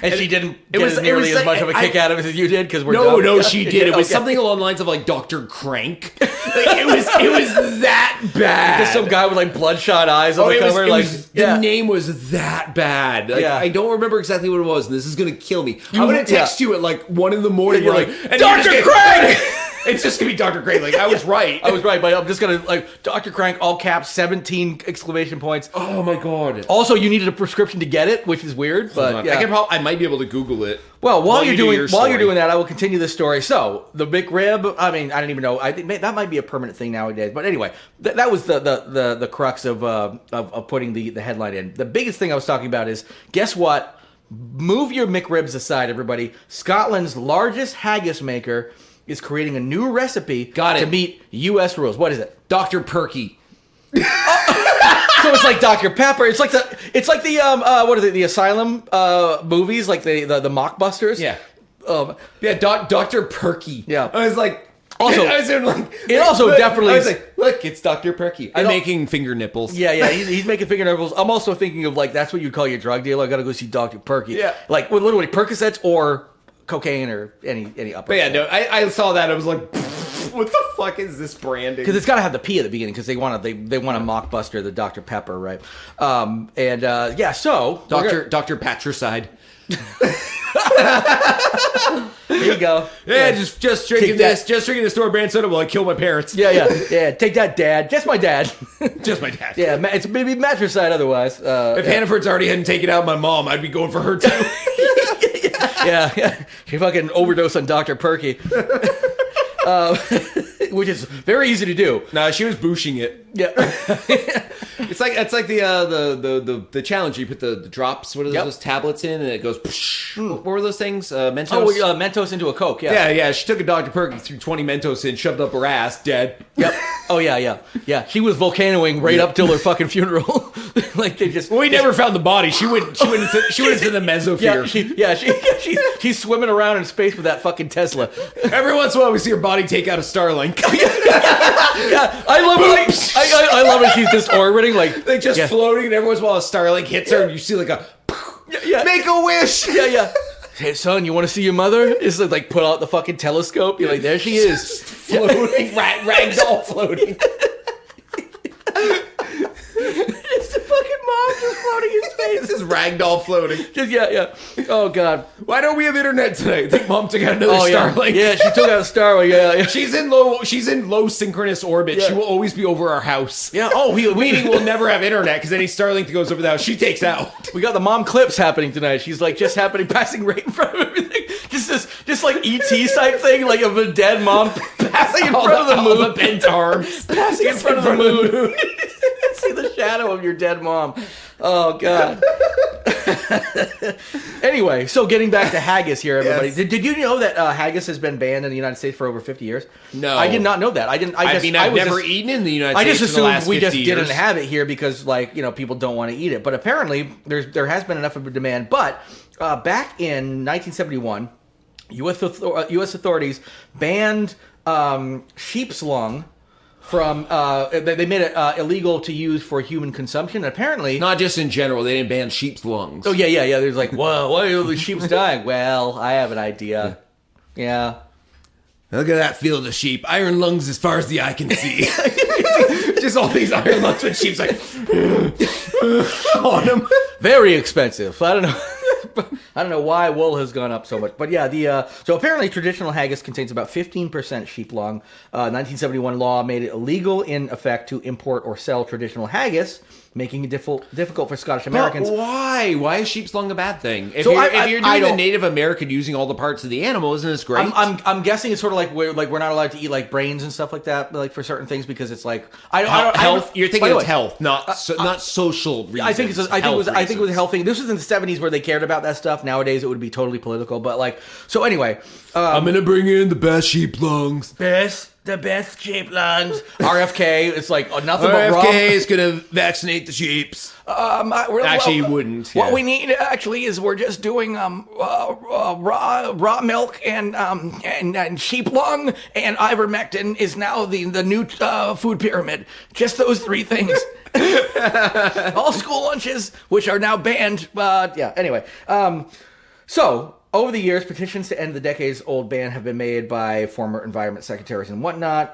And she didn't get nearly as much of a kick out of it as you did, because we're No, she did. It was something along the lines of like Dr. Crank. It was that bad. Just some guy with bloodshot eyes on the cover. The name was that bad. I don't remember exactly what it was, and this is gonna kill me. I'm gonna text you at 1 in the morning. You're like, Dr. Crank! It's just gonna be Dr. Crank. I was right. I was right, but I'm just gonna Dr. Crank, all caps, 17 exclamation points. Oh my god. Also, you needed a prescription to get it, which is weird, but I might be able to Google it. Well, while you're doing that, I will continue this story. So the McRib, I mean, I don't even know. I think that might be a permanent thing nowadays. But anyway, that was the crux of putting the headline in. The biggest thing I was talking about is, guess what? Move your McRibs aside, everybody. Scotland's largest haggis maker is creating a new recipe to meet U.S. rules. What is it? Dr. Perky. So it's like Dr. Pepper. It's like the what are they? The Asylum movies, like the mockbusters. Yeah. Dr. Perky. Yeah. I was like, Also, I was like, it also look, definitely. I was like, look, it's Dr. Perky. I'm making finger nipples. Yeah, he's making finger nipples. I'm also thinking of like that's what you call your drug dealer. I gotta go see Dr. Perky. Yeah. Like with literally Percocets or cocaine or any upper. But yeah, no, I saw that. I was like, what the fuck is this branding? Because it's got to have the P at the beginning because they want to mockbuster the Dr. Pepper, right? So Dr. Patricide. There you go. Yeah, just drinking this, store brand soda while I kill my parents. Yeah. Take that, Dad. Just my dad. Just my dad. Yeah, it's maybe matricide otherwise. If Hannaford's already hadn't taken out my mom, I'd be going for her too. Yeah. She fucking overdosed on Dr. Perky. Which is very easy to do. Nah, she was booshing it. Yeah. It's like the challenge. You put the drops, what are those tablets in, and it goes. What were those things? Mentos. Oh, Mentos into a Coke. Yeah. Yeah. She took a Dr. Perky, threw 20 Mentos in, shoved up her ass, dead. Yep. Oh yeah. She was volcanoing right up till her fucking funeral. Like they just. Well, we never found the body. She went into the mesosphere. She's swimming around in space with that fucking Tesla. Every once in a while, we see her body take out a Starlink. Yeah, I love it. I love it. She's just orbiting like floating, and every once in a while, a Starlink hits her, and you see like a make a wish. Yeah. Hey son, you want to see your mother? It's like pull out the fucking telescope. You're like, there she is, floating, ragdoll floating. It's the fucking mom just floating in space. This is ragdoll floating. Yeah. Oh god. Why don't we have internet tonight? I think mom took out another Starlink. Yeah, she took out a Starlink. Yeah. She's in low synchronous orbit. Yeah. She will always be over our house. Yeah. Oh, meaning we'll never have internet because any Starlink that goes over the house, she takes out. We got the mom clips happening tonight. She's like just passing right in front of everything. Just like ET type thing, like of a dead mom passing in front of the moon. The bent arms. Passing in front of the moon. See the shadow of your dead mom. Oh god. Anyway, so getting back to haggis here, everybody. Yes. Did you know that haggis has been banned in the United States for over 50 years? No, I did not know that. I've never eaten in the United States. I just assumed we just years. didn't have it here because, people don't want to eat it. But apparently, there has been enough of a demand. But back in 1971, U.S. authorities banned sheep's lung. They made it illegal to use for human consumption. And apparently, not just in general, they didn't ban sheep's lungs. Oh yeah. There's like, whoa, why are the sheep's dying? Well, I have an idea. Yeah. Look at that field of sheep. Iron lungs as far as the eye can see. Just all these iron lungs with sheep's like on them. Very expensive. I don't know why wool has gone up so much, but yeah, so apparently traditional haggis contains about 15% sheep lung. 1971 law made it illegal in effect to import or sell traditional haggis, making it difficult for Scottish Americans. But why? Why is sheep's lung a bad thing? If you're doing the Native American using all the parts of the animal, isn't this great? I'm guessing it's sort of like we're not allowed to eat like brains and stuff like that, like for certain things because it's like health. You're thinking it's health, not social reasons. I think it was a health thing. This was in the 70s where they cared about that stuff. Nowadays it would be totally political. But so anyway, I'm gonna bring in the best sheep lungs. The best sheep lungs. RFK, it's like nothing but raw. RFK is going to vaccinate the sheeps. Actually, he wouldn't. What we need actually is we're just doing raw milk and sheep lung and ivermectin is now the new food pyramid. Just those three things. All school lunches, which are now banned. Anyway. So, over the years, petitions to end the decades-old ban have been made by former environment secretaries and whatnot.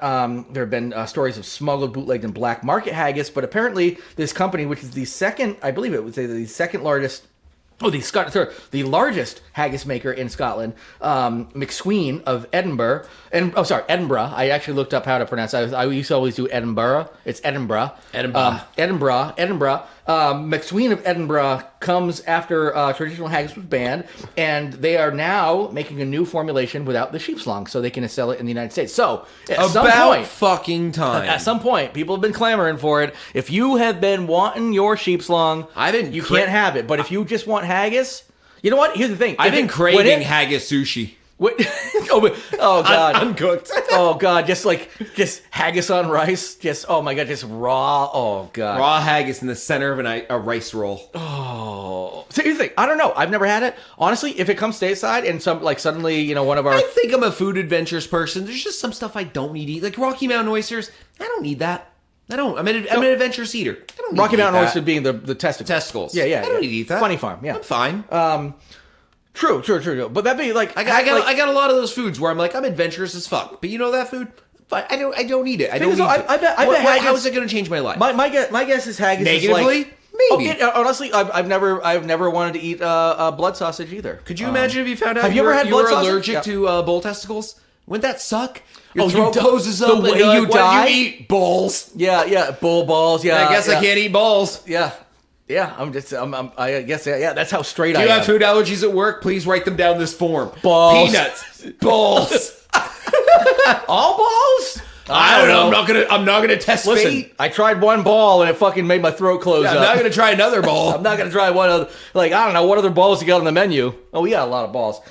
There have been stories of smuggled, bootlegged, and black market haggis, but apparently this company, which is the second, I believe it would say the second largest, the largest haggis maker in Scotland, McSween of Edinburgh, Edinburgh. I actually looked up how to pronounce it. I used to always do Edinburgh. It's Edinburgh. Edinburgh. McSween of Edinburgh comes after traditional haggis was banned, and they are now making a new formulation without the sheep's lung, so they can sell it in the United States. So, at some point, people have been clamoring for it. If you have been wanting your sheep's lung, you can't have it. But if you just want haggis, you know what? Here's the thing. I've been craving haggis sushi. Oh god, uncooked. Oh god, just haggis on rice. Oh my god, just raw. Oh god, raw haggis in the center of a rice roll. Oh, So you think, I don't know. I've never had it. Honestly, if it comes stateside and suddenly, one of our... I think I'm a food adventures person. There's just some stuff I don't need to eat. Like Rocky Mountain oysters, I don't need that. I don't. I'm an adventurous eater. I don't need Rocky to eat Mountain that. oyster being the testicles. Testicles. Yeah. I don't need to eat that. Funny farm, yeah. I'm fine. True. But that'd be like... I got a lot of those foods where I'm like, I'm adventurous as fuck. But you know that food? Fine. I don't eat it. I don't need I it. bet How is it going to change my life? My guess is haggis Negatively? is like... Maybe. Okay, honestly, I've never wanted to eat blood sausage either. Could you imagine if you found out have you ever had you were blood sausage? allergic to bull testicles? Wouldn't that suck? Your Oh, throat you closes the up. way and you're you like, die? What did you eat? Balls. Yeah, bull balls. Yeah, I guess I can't eat balls. Yeah. I guess that's how straight Do I you am. have food allergies at work? Please write them down this form. Balls. Peanuts. Balls. All balls? I don't know. I'm not gonna test Listen, fate. I tried one ball and it fucking made my throat close I'm up. not gonna try another ball. I'm not gonna try one other. Like, I don't know what other balls you got on the menu. Oh, we got a lot of balls.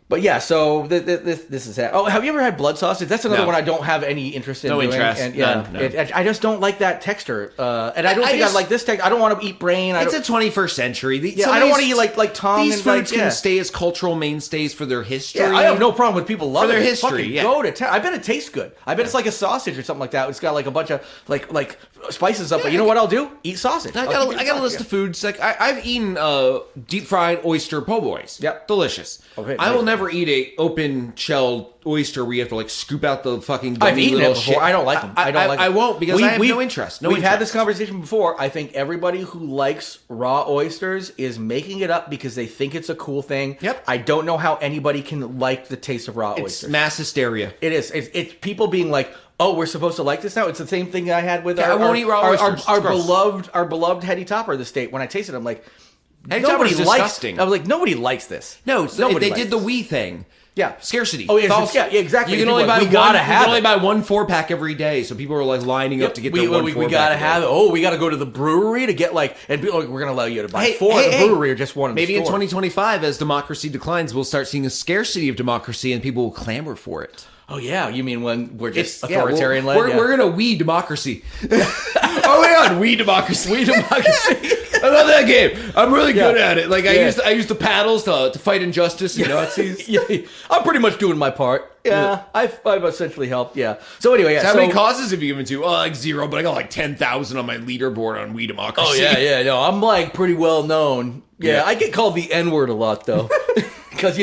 But yeah, so this is that. Oh, have you ever had blood sausage? That's another No. one I don't have any interest in. No doing. interest. And yeah, None. I just don't like that texture. And I don't think I just- like this texture. I don't want to eat brain. It's a 21st century. I don't want to eat like tongue. These and foods like, can stay as cultural mainstays for their history. Yeah, I have no problem with people loving their it. history, Fucking yeah. go to town. I bet it tastes good. I bet it's like a sausage or something like that. It's got like a bunch of like spices up. But you know what I'll do? Eat sausage. I got a list of foods. Like I've eaten deep fried oyster po' boys. Yep. Delicious. Okay, I will nice. never eat a open shelled oyster where you have to like scoop out the fucking. I've gummy eaten little it before. shit. I don't like them. I don't like them. I won't because I have no interest. We've had this conversation before. I think everybody who likes raw oysters is making it up because they think it's a cool thing. Yep. I don't know how anybody can like the taste of raw It's oysters. mass hysteria. It is. It's people being like, "Oh, we're supposed to like this now." It's the same thing I had with Yeah, I won't eat raw oysters. our It's gross. beloved Hetty Topper of the state. When I tasted it, I'm like, Hetty nobody Topper's likes. disgusting. I was like, nobody likes this. No, Nobody they likes did the this. we thing. Yeah. Scarcity. Oh, yeah, False- yeah, exactly. You can People only are buy like, we gotta one. have You can only it. buy one 4-pack every day, so people are like lining up to get we their one 4-pack. we gotta a day. have it. Oh, we gotta go to the brewery to get like, and people are like, we're gonna allow you to buy Hey, four hey, at the hey. brewery or just one in Maybe the in store. 2025, as democracy declines, we'll start seeing a scarcity of democracy, and people will clamor for it. Oh yeah, you mean when we're just Yeah, authoritarian led? we're gonna we democracy. Oh my god, we democracy. We democracy. I love that game. I'm really good Yeah. at it. Like Yeah. I used the paddles to fight injustice and Nazis. Yeah, I'm pretty much doing my part. Yeah, I've essentially helped. Yeah. So anyway, yeah. So how so, many causes have you given to? Oh, like 0, but I got like 10,000 on my leaderboard on We Democracy. Oh yeah. No, I'm like pretty well known. Yeah, Yeah. I get called the N-word a lot though, because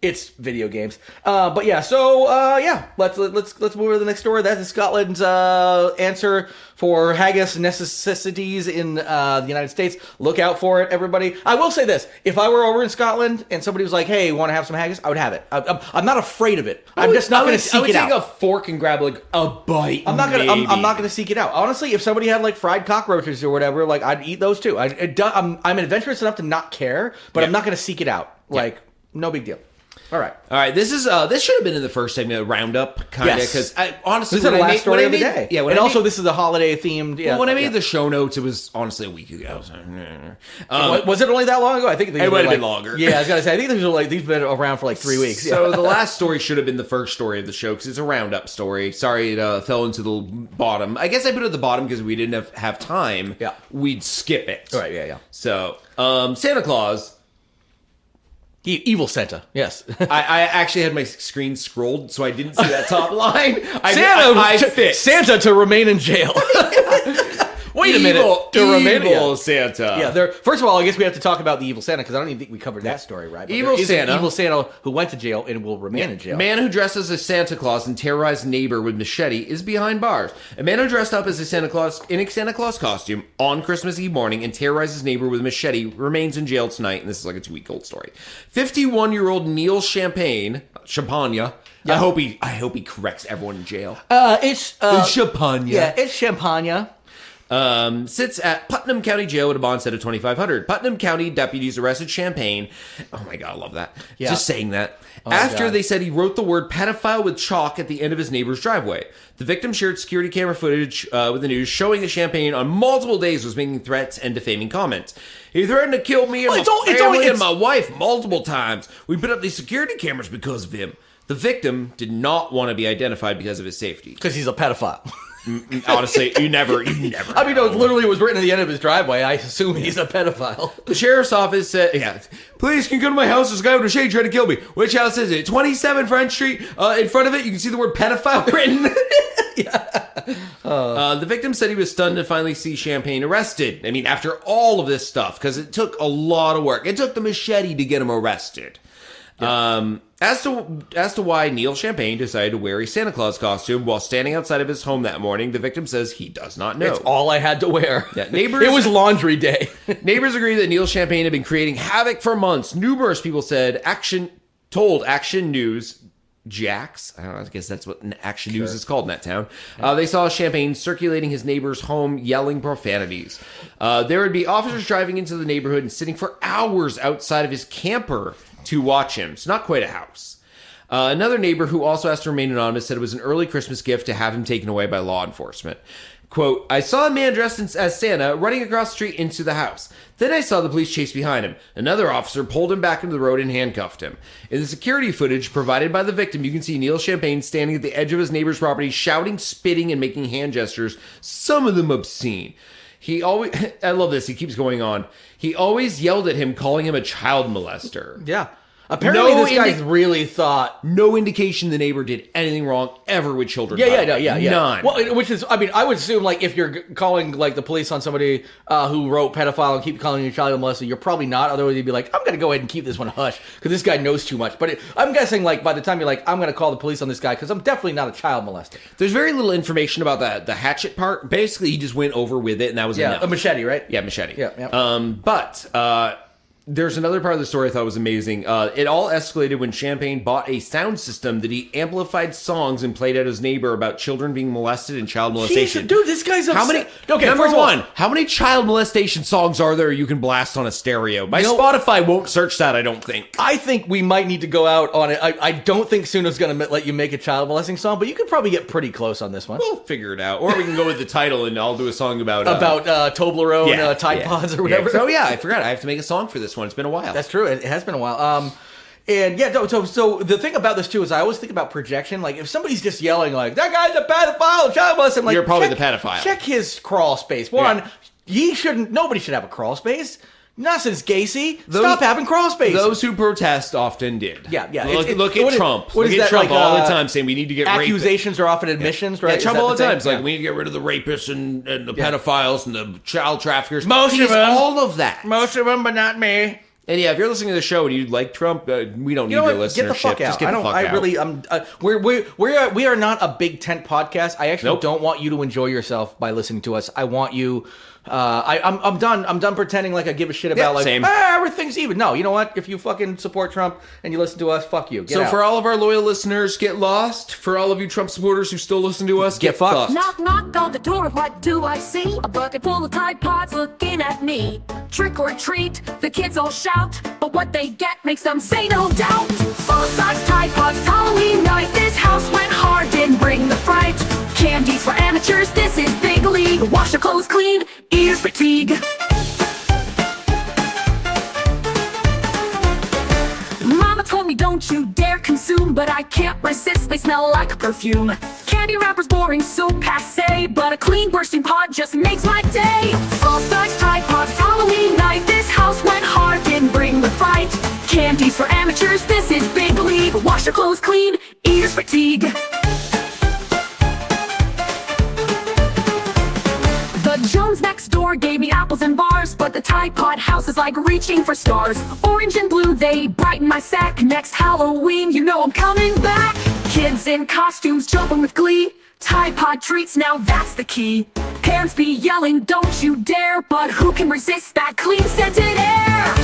it's video games. But yeah, so yeah, let's move to the next story. That is Scotland's answer for haggis necessities in the United States. Look out for it, everybody. I will say this: if I were over in Scotland and somebody was like, "Hey, want to have some haggis?" I would have it. I'm not afraid of it. I'm just not going to seek it out. I would take a fork and grab like a bite. I'm not gonna seek it out. Honestly, if somebody had like fried cockroaches or whatever, like I'd eat those too. I'm adventurous enough to not care, but I'm not gonna seek it out. Like no big deal. All right. This is this should have been in the first segment of Roundup, kind of, Yes. because honestly, This is the last story of the day. Yeah, and also this is a holiday themed. Yeah. when I made the show notes, it was honestly a week ago. Was it only that long ago? I think It might have been longer. Yeah, I was gonna say. I think these have been around for like 3 weeks. So the last story should have been the first story of the show because it's a Roundup story. Sorry, it fell into the bottom. I guess I put it at the bottom because we didn't have time. Yeah. We'd skip it. All right. Yeah. So Santa Claus. Evil Santa. Yes. I actually had my screen scrolled, so I didn't see that top line. Santa. I fit. Santa to remain in jail. Wait a minute. To remain Evil Santa. Yeah, first of all, I guess we have to talk about the evil Santa because I don't even think we covered that story, right? But Evil there is an Santa. Evil Santa who went to jail and will remain in jail. Man who dresses as Santa Claus and terrorized neighbor with machete is behind bars. A man who dressed up as a Santa Claus in a Santa Claus costume on Christmas Eve morning and terrorizes neighbor with machete remains in jail tonight. And this is like a 2-week-old story. 51-year-old Neil Champagne. Yeah. I hope he corrects everyone in jail. It's Champagne. Yeah, it's Champagne. Sits at Putnam County Jail with a bond set of $2,500. Putnam County deputies arrested Champagne. Oh my god, I love that. Yeah. Just saying that. After they said he wrote the word pedophile with chalk at the end of his neighbor's driveway. The victim shared security camera footage with the news showing that Champagne on multiple days was making threats and defaming comments. He threatened to kill me and my family and my wife multiple times. We put up these security cameras because of him. The victim did not want to be identified because of his safety. Because he's a pedophile. Honestly, you never. I mean, no, literally it was written at the end of his driveway. I assume he's a pedophile. The sheriff's office said, police can come to my house. There's a guy with a shade trying to kill me. Which house is it? 27 French Street. In front of it, you can see the word pedophile written. The victim said he was stunned to finally see Champagne arrested. I mean, after all of this stuff, because it took a lot of work. It took the machete to get him arrested. Yeah. As to why Neil Champagne decided to wear a Santa Claus costume while standing outside of his home that morning, the victim says he does not know. It's all I had to wear. Yeah, neighbors. It was laundry day. Neighbors agree that Neil Champagne had been creating havoc for months. Numerous people told Action News. Jax, I don't know, I guess that's what Action News is called in that town. They saw Champagne circulating his neighbor's home, yelling profanities. There would be officers driving into the neighborhood and sitting for hours outside of his camper to watch him. It's not quite a house. Another neighbor who also asked to remain anonymous said it was an early Christmas gift to have him taken away by law enforcement. Quote, I saw a man dressed as Santa running across the street into the house. Then I saw the police chase behind him. Another officer pulled him back into the road and handcuffed him. In the security footage provided by the victim, you can see Neil Champagne standing at the edge of his neighbor's property, shouting, spitting, and making hand gestures, some of them obscene. I love this, he keeps going on. He always yelled at him, calling him a child molester. Yeah. Apparently, this guy's really thought. No indication the neighbor did anything wrong ever with children. Yeah. None. Well, which is, I mean, I would assume, like, if you're calling, like, the police on somebody who wrote pedophile and keep calling you a child molester, you're probably not. Otherwise, you'd be like, I'm going to go ahead and keep this one hush because this guy knows too much. But I'm guessing, like, by the time you're like, I'm going to call the police on this guy because I'm definitely not a child molester. There's very little information about the hatchet part. Basically, he just went over with it, and that was enough. A machete, right? Yeah, machete. Yeah. There's another part of the story I thought was amazing. It all escalated when Champagne bought a sound system that he amplified songs and played at his neighbor about children being molested and child molestation. Jeez, dude, this guy's upset. How many? Okay, number one, how many child molestation songs are there you can blast on a stereo? Spotify won't search that, I don't think. I think we might need to go out on it. I don't think Suno's going to let you make a child molesting song, but you could probably get pretty close on this one. We'll figure it out. Or we can go with the title and I'll do a song about Toblerone, Tide Pods or whatever. So yeah, I forgot. I have to make a song for this one. It's been a while. That's true. It has been a while. And yeah, so the thing about this too is I always think about projection. Like if somebody's just yelling like that guy's a pedophile, child molester, I'm like, you're probably the pedophile. Check his crawl space. Nobody should have a crawl space. Nonsense, Gacy. Stop having crawl spaces. Those who protest often did. Yeah. Look at Trump. Look at Trump all the time saying we need to get accusations are often admissions, right? Yeah, Trump all the time. It's like we need to get rid of the rapists and the pedophiles and the child traffickers. Most of them. All of that. Most of them, but not me. And yeah, if you're listening to the show and you like Trump, we don't need your listenership. Get the fuck out. Just get the fuck out. We are not a big tent podcast. I actually don't want you to enjoy yourself by listening to us. I want you. I'm done. I'm done pretending like I give a shit about everything's even. No, you know what? If you fucking support Trump and you listen to us, fuck you. Get out. For all of our loyal listeners, get lost. For all of you Trump supporters who still listen to us, get fucked. Knock, knock on the door. What do I see? A bucket full of Tide Pods looking at me. Trick or treat, the kids all shout, but what they get makes them say no doubt. Full-size Tide Pods, Halloween night. This house went hard, didn't bring the fright. Candies for amateurs, this is big league. Wash your clothes clean, ears fatigue. Mama told me don't you dare consume, but I can't resist, they smell like perfume. Candy wrappers boring, so passe, but a clean bursting pod just makes my day. Full-size Tide Pods, Halloween night. This house went hard, didn't bring the fright. Candies for amateurs, this is big league. Wash your clothes clean, ears fatigue. The Jones next door gave me apples and bars, but the Tide Pod house is like reaching for stars. Orange and blue, they brighten my sack. Next Halloween, you know I'm coming back. Kids in costumes jumping with glee. Tide Pod treats, now that's the key. Parents be yelling, don't you dare, but who can resist that clean scented air?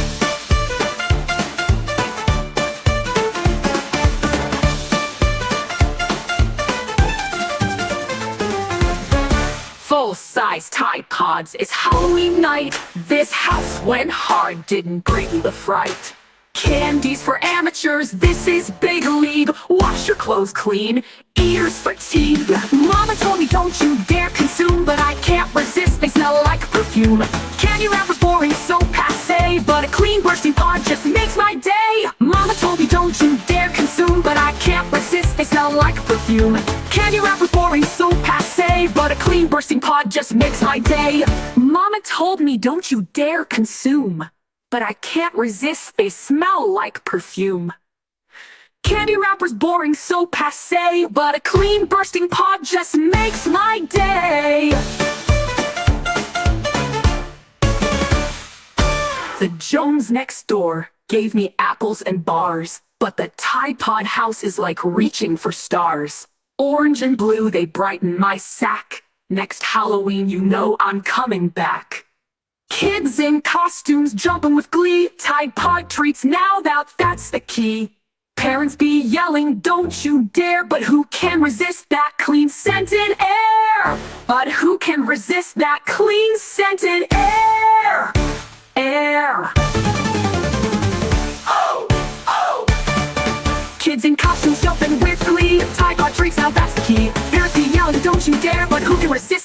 Full-size Tide Pods, it's Halloween night. This house went hard, didn't bring the fright. Candies for amateurs, this is big league. Wash your clothes clean, ears fatigue. Mama told me don't you dare consume, but I can't resist, they smell like perfume. Candy wrappers boring, so passe, but a clean bursting pod just makes my day. Mama told me don't you dare consume, but I can't resist, they smell like perfume. Candy wrappers boring, so passe, but a bursting pod just makes my day. Mama told me don't you dare consume, but I can't resist, they smell like perfume. Candy wrappers boring, so passe, but a clean bursting pod just makes my day. The Jones next door gave me apples and bars, but the Tide Pod house is like reaching for stars. Orange and blue, they brighten my sack. Next Halloween, you know I'm coming back. Kids in costumes jumping with glee. Tide Pod treats now, that's the key. Parents be yelling, don't you dare, but who can resist that clean scented air? But who can resist that clean scented air? Air. Oh, oh. Kids in costumes jumping with glee. Tide Pod treats now, that's the key. Parents be yelling, don't you dare, but who can resist